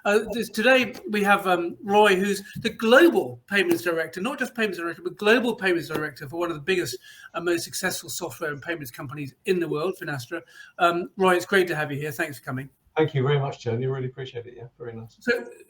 Today we have Roy, who's the global payments director, not just payments director, but global payments director for one of the biggest and most successful software and payments companies in the world, Finastra. Roy, it's great to have you here. Thanks for coming. Thank you very much, Tony. I really appreciate it. Yeah, very nice.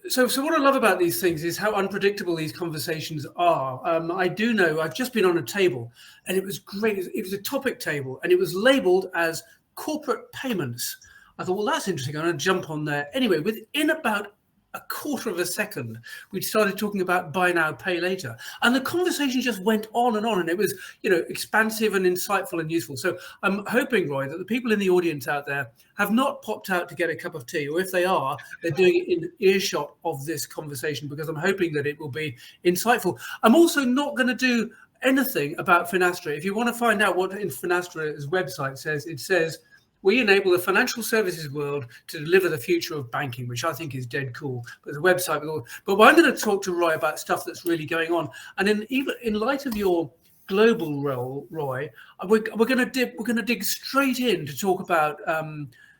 So what I love about these things is how unpredictable these conversations are. I do know I've just been on a table, and it was great. It was a topic table, and it was labelled as corporate payments. I thought, well, that's interesting. I'm going to jump on there. Anyway, within about a quarter of a second, we started talking about buy now, pay later. And the conversation just went on, and it was, expansive and insightful and useful. So I'm hoping, Roy, that the people in the audience out there have not popped out to get a cup of tea, or if they are, they're doing it in earshot of this conversation, because I'm hoping that it will be insightful. I'm also not going to do anything about Finastra. If you want to find out what in Finastra's website says, it says, we enable the financial services world to deliver the future of banking, which I think is dead cool. But the website, but I'm going to talk to Roy about stuff that's really going on. And even in light of your global role, Roy, we're going to dig straight in to talk about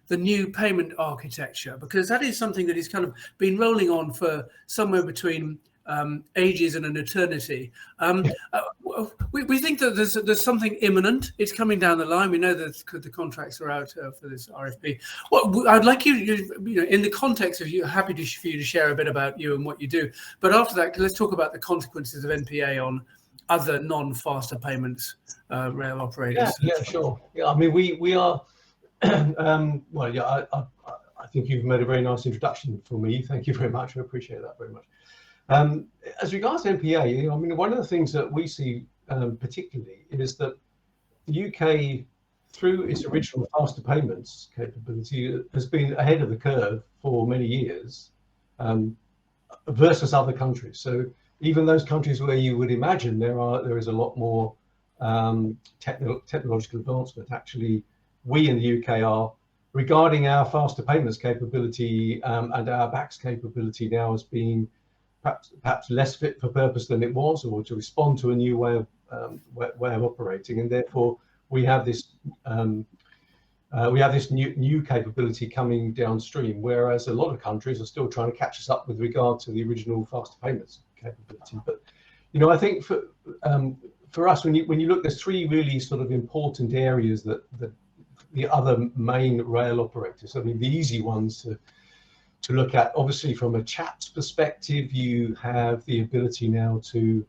the new payment architecture, because that is something that has kind of been rolling on for somewhere between ages and an eternity. We think that there's something imminent. It's coming down the line. We know that the contracts are out for this RFP. Well, I'd like you, in the context of you, happy for you to share a bit about you and what you do. But after that, let's talk about the consequences of NPA on other non-faster payments rail operators. Yeah, sure. Yeah, I mean, we are. I think you've made a very nice introduction for me. Thank you very much. I appreciate that very much. As regards to NPA, I mean, one of the things that we see particularly is that the UK, through its original faster payments capability, has been ahead of the curve for many years versus other countries. So even those countries where you would imagine there is a lot more technological advancement, actually, we in the UK are regarding our faster payments capability and our BACS capability now as being perhaps less fit for purpose than it was, or to respond to a new way of operating, and therefore we have this new capability coming downstream. Whereas a lot of countries are still trying to catch us up with regard to the original faster payments capability. But I think for us, when you look, there's three really sort of important areas that the other main rail operators. I mean, the easy ones to look at, obviously from a CHAPS perspective, you have the ability now to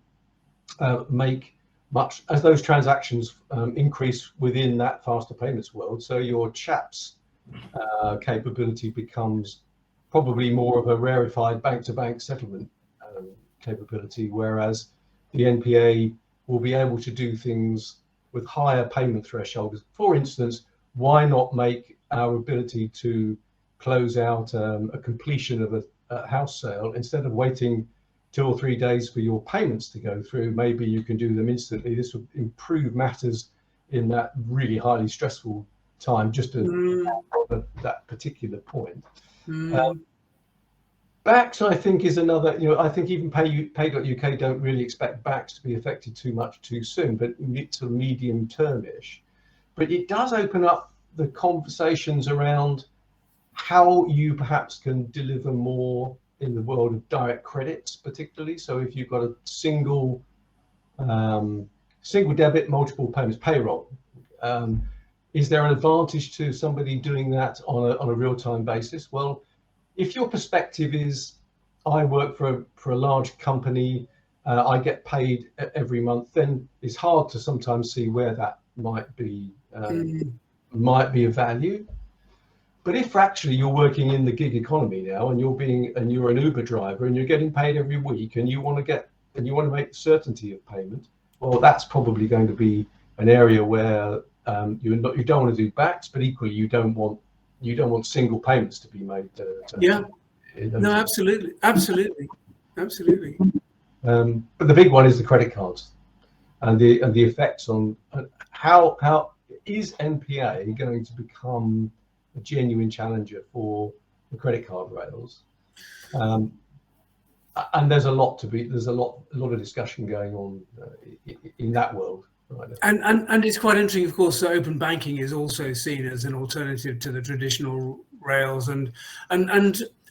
make much as those transactions increase within that faster payments world. So your CHAPS capability becomes probably more of a rarefied bank-to-bank settlement capability, whereas the NPA will be able to do things with higher payment thresholds. For instance, why not make our ability to close out a completion of a house sale, instead of waiting 2 or 3 days for your payments to go through, maybe you can do them instantly. This would improve matters in that really highly stressful time, just to that particular point. BACS, I think, is another, I think even Pay.UK don't really expect BACS to be affected too much too soon, but it's a medium termish. But it does open up the conversations around how you perhaps can deliver more in the world of direct credits, particularly. So if you've got a single debit, multiple payments, payroll, is there an advantage to somebody doing that on a real-time basis? Well, if your perspective is, I work for a large company, I get paid every month, then it's hard to sometimes see where that might be of value. But if actually you're working in the gig economy now, and you're an Uber driver, and you're getting paid every week, and you want to make certainty of payment, well, that's probably going to be an area where you don't want to do BACS, but equally you don't want single payments to be made. No, absolutely. But the big one is the credit cards, and the effects on how is NPA going to become a genuine challenger for the credit card rails, and there's a lot of discussion going on in that world right now. And it's quite interesting, of course, that open banking is also seen as an alternative to the traditional rails, and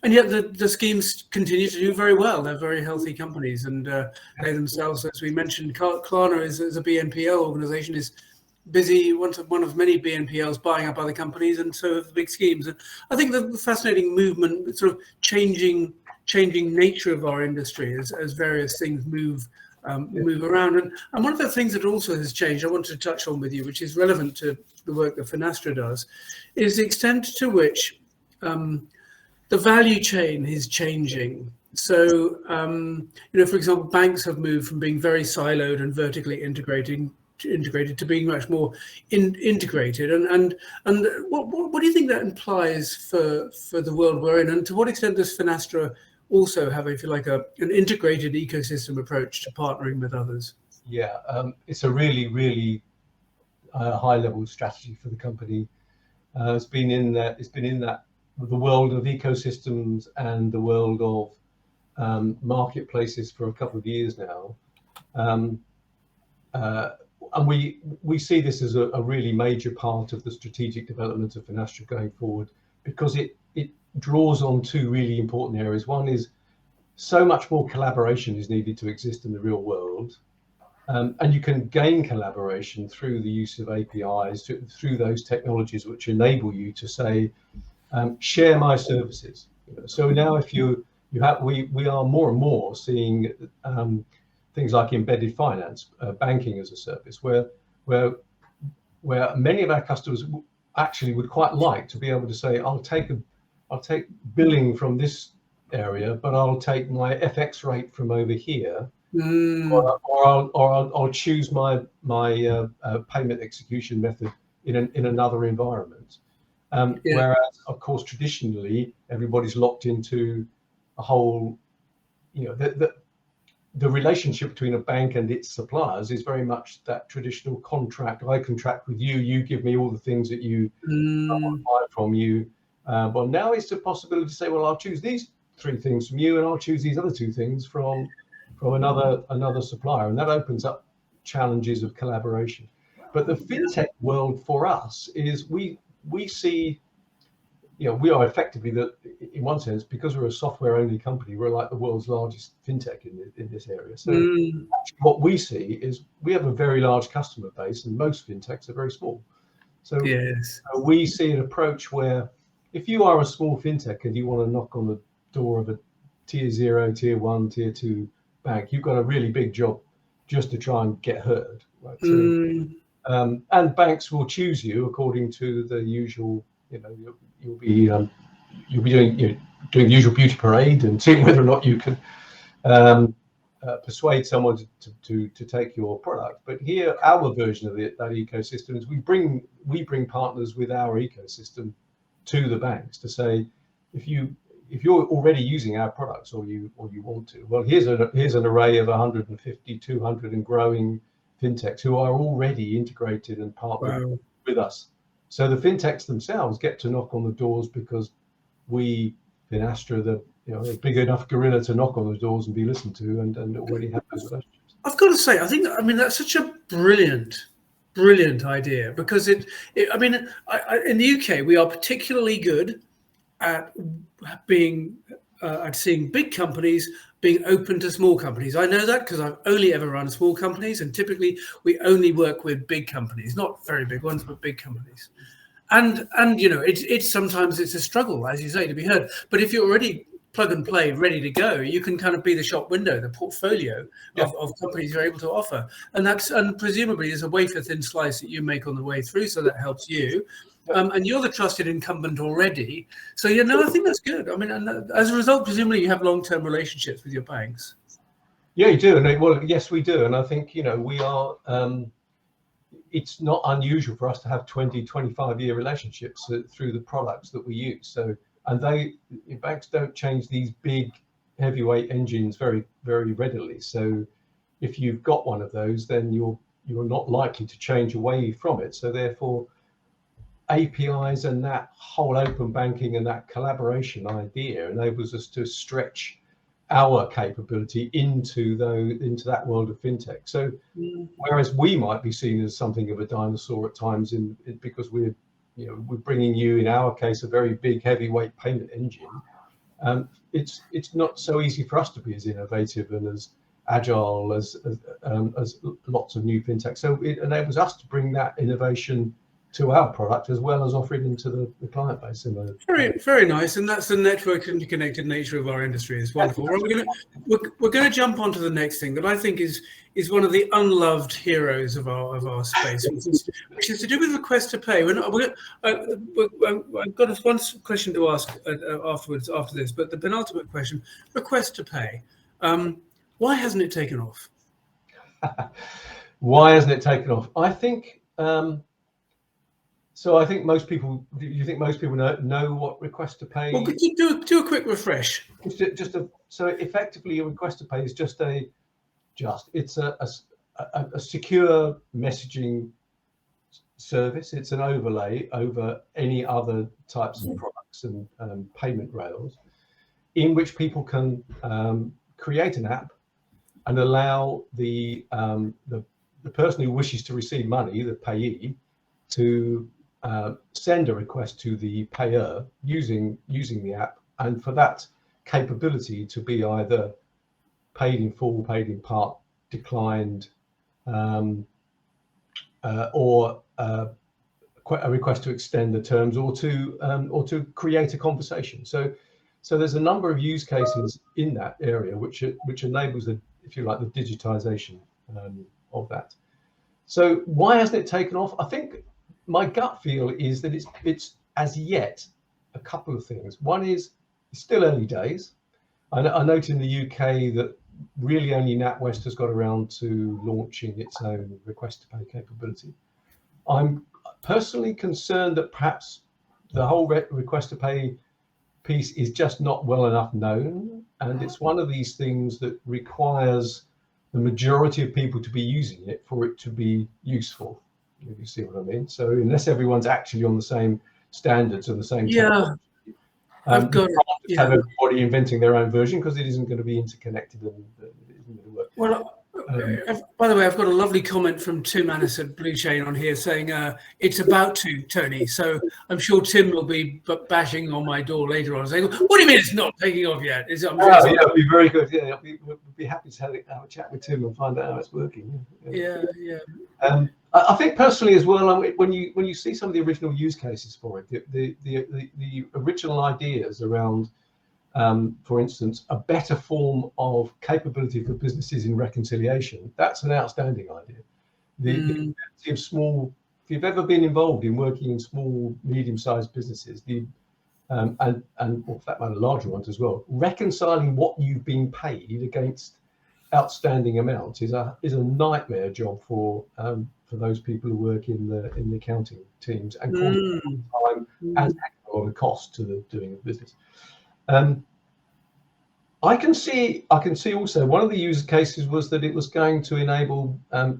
And yet the schemes continue to do very well. They're very healthy companies, and they themselves, as we mentioned, Klarna is, as a BNPL organization, is busy, one of many BNPLs buying up other companies, and so have the big schemes. And I think the fascinating movement, sort of changing nature of our industry as various things move around. And one of the things that also has changed, I wanted to touch on with you, which is relevant to the work that Finastra does, is the extent to which the value chain is changing. So, for example, banks have moved from being very siloed and vertically integrated to being much more integrated. And what do you think that implies for the world we're in? And to what extent does Finastra also have, if you like, an integrated ecosystem approach to partnering with others? Yeah, it's a really, really high-level strategy for the company. It's been in that the world of ecosystems and the world of marketplaces for a couple of years now, and we see this as a really major part of the strategic development of Finastra going forward, because it draws on two really important areas. One is, so much more collaboration is needed to exist in the real world, and you can gain collaboration through the use of APIs, through those technologies which enable you to say, share my services. So now, if we are more and more seeing things like embedded finance, banking as a service, where many of our customers actually would quite like to be able to say, I'll take billing from this area, but I'll take my FX rate from over here, or I'll choose my payment execution method in another environment. Whereas, of course, traditionally everybody's locked into a whole, the relationship between a bank and its suppliers is very much that traditional contract. I contract with you, you give me all the things that you buy from you. But now it's a possibility to say, well, I'll choose these 3 things from you, and I'll choose these other 2 things from another supplier, and that opens up challenges of collaboration. But the fintech world for us is we see, we are effectively, in one sense, because we're a software only company, we're like the world's largest fintech in this area. So actually what we see is we have a very large customer base, and most fintechs are very small. So we see an approach where, if you are a small fintech and you want to knock on the door of a tier 0, tier 1, tier 2 bank, you've got a really big job just to try and get heard. Right? So, and banks will choose you according to the usual. You'll be doing the usual beauty parade and seeing whether or not you can persuade someone to take your product. But here, our version of that ecosystem is we bring partners with our ecosystem to the banks to say, if you're already using our products, or you want to, well, here's an array of 150, 200 and growing fintechs who are already integrated and partnered with us. So the fintechs themselves get to knock on the doors because we, Finastra, a big enough gorilla to knock on those doors and be listened to, and already have those relationships. I've got to say, I mean that's such a brilliant idea, because in the UK we are particularly good at seeing big companies being open to small companies. I know that because I've only ever run small companies, and typically we only work with big companies, not very big ones, but big companies. And it's sometimes it's a struggle, as you say, to be heard. But if you're already plug and play, ready to go, you can kind of be the shop window, the portfolio of companies you're able to offer. And presumably there's a wafer thin slice that you make on the way through, so that helps you. And you're the trusted incumbent already. So, I think that's good. I mean, and as a result, presumably you have long-term relationships with your banks. Yeah, you do. And well, yes, we do. And I think, we are, it's not unusual for us to have 20, 25-year relationships through the products that we use. So, and banks don't change these big heavyweight engines very, very readily. So if you've got one of those, then you're not likely to change away from it. So therefore, APIs and that whole open banking and that collaboration idea enables us to stretch our capability into that world of fintech. So whereas we might be seen as something of a dinosaur at times because we're bringing you, in our case, a very big heavyweight payment engine, it's not so easy for us to be as innovative and as agile as lots of new fintech. So it enables us to bring that innovation to our product as well as offer it into the client base. Very nice, and that's the network interconnected nature of our industry. It's wonderful. We're going to jump onto the next thing that I think is one of the unloved heroes of our space, which is to do with request to pay. I've got one question to ask afterwards after this, but the penultimate question: request to pay. Why hasn't it taken off? Why hasn't it taken off? I think. So I think most people. Do you think most people know what request to pay? Well, could you do a quick refresh? So effectively, a request to pay is it's a secure messaging service. It's an overlay over any other types of products and payment rails, in which people can create an app and allow the person who wishes to receive money, the payee, to send a request to the payer using the app, and for that capability to be either paid in full, paid in part, declined, or a request to extend the terms, or to create a conversation. So there's a number of use cases in that area which enables the digitization of that. So why hasn't it taken off? I think my gut feel is that it's as yet a couple of things. One is it's still early days. I note in the UK that really only NatWest has got around to launching its own request to pay capability. I'm personally concerned that perhaps the whole request to pay piece is just not well enough known, and it's one of these things that requires the majority of people to be using it for it to be useful. If you see what I mean. So unless everyone's actually on the same standards and the same have everybody inventing their own version, because it isn't going to be interconnected and it isn't going to work. Well, by the way, I've got a lovely comment from Tim Annis at Blue Chain on here saying it's about to, Tony. So I'm sure Tim will be bashing on my door later on saying, "What do you mean it's not taking off yet?" It'll be very good. Yeah, we'll be happy to have a chat with Tim and find out how it's working. Yeah. I think personally as well, when you see some of the original use cases for it, the original ideas around, for instance, a better form of capability for businesses in reconciliation, that's an outstanding idea. The of small, if you've ever been involved in working in small, medium-sized businesses, and for that matter, larger ones as well, reconciling what you've been paid against outstanding amounts is a nightmare job for those people who work in the accounting teams, and time and a lot of cost to the doing of business. I can see also one of the use cases was that it was going to enable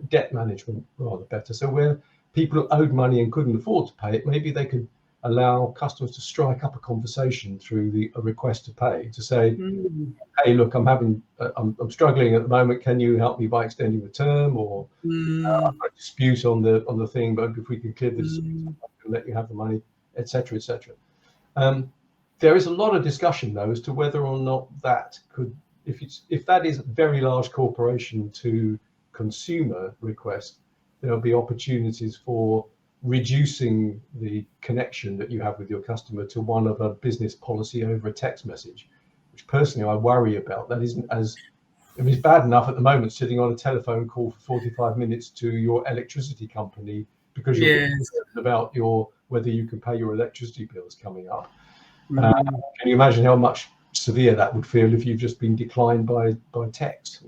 debt management rather better. So where people owed money and couldn't afford to pay it, maybe they could allow customers to strike up a conversation through a request to pay, to say, "Hey, look, I'm struggling at the moment. Can you help me by extending the term?" Or I've got a dispute on the thing, but if we can clear the dispute, I can let you have the money, etc., etc. There is a lot of discussion though as to whether or not that could, if that is a very large corporation to consumer request, there'll be opportunities for reducing the connection that you have with your customer to one of a business policy over a text message, which personally I worry about. That isn't as, it's bad enough at the moment sitting on a telephone call for 45 minutes to your electricity company because you're concerned about whether you can pay your electricity bills coming up. Can you imagine how much severe that would feel if you've just been declined by text?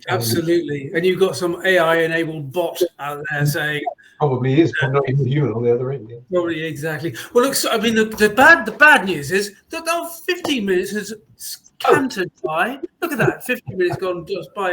Absolutely. And you've got some AI-enabled bot out there saying, probably not even human on the other end. Yeah. Probably, exactly. Well, look, so, I mean, the bad news is that 15 minutes has cantered by. Look at that, 15 minutes gone just by.